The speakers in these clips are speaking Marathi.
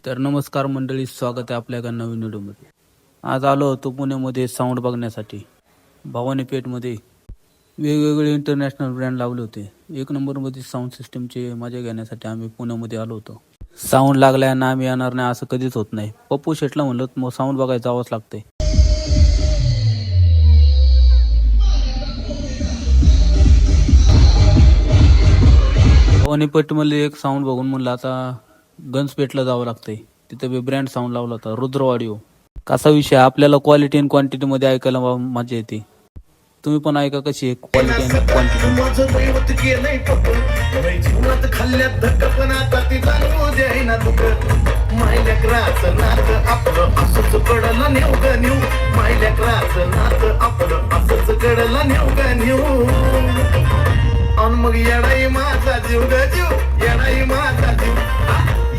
तर नमस्कार मंडळी, स्वागत आहे आपल्या एका नवीन व्हिडिओमध्ये. आज आलो होतो पुण्यामध्ये साऊंड बघण्यासाठी. भवानी पेठमध्ये वेगवेगळे इंटरनॅशनल ब्रँड लावले होते. एक नंबरमध्ये साऊंड सिस्टमचे मजा घेण्यासाठी आम्ही पुण्यामध्ये आलो होतो. साऊंड लागलाय ना आम्ही येणार नाही असं कधीच होत नाही. पप्पू शेटला म्हणलं मग साऊंड बघायला जावंच लागतंय. भवानी पेठमध्ये एक साऊंड बघून म्हणलं आता गन्सपेठला जावं लागतंय. तिथं बी ब्रँड साऊंड लावला होता, रुद्र ऑडिओ. कसा विषय, आपल्याला क्वालिटी आणि क्वांटिटीमध्ये ऐकायला मजा येते. तुम्ही पण ऐका कशी आहे क्वालिटी आणि क्वांटिटी. माझं दैवत केलंय पप्पू जीवनात खाल्ल्यात धक्का पण आता ती जाणवू द्यायना दुःख मायल्याकराचं नात आपलं असंच कडलं नेऊ ग नेऊ मायल्याकराचं नात आपलं असंच कडलं नेऊ ग नेऊ अन मग येडाई माझा जीव ग जीव येडाई माझा जीव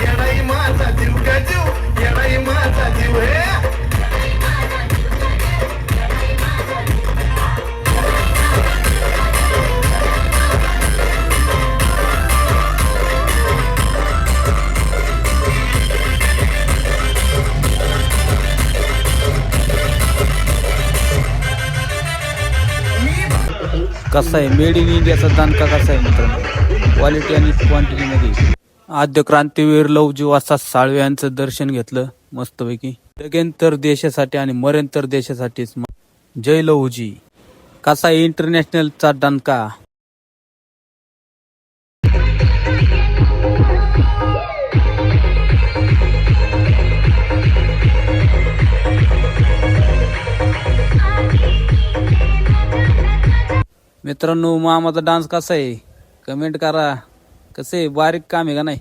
येडाई माझा जीव ग जीव येडाई माझा जीव हे कसा आहे मेड इन इंडियाचा दणका कसा आहे मित्रांनो, क्वालिटी आणि क्वांटिटीमध्ये. आद्य क्रांतीवीर लवजी वासा साळवे यांचं दर्शन घेतलं मस्तपैकी. जगेन तर देशासाठी आणि मरेन तर देशासाठीच. जय लवजी. कसा आहे इंटरनॅशनलचा दणका. मित्रांनो मामाचा डान्स कसा आहे कमेंट करा. कसं आहे, बारीक काम आहे का नाही.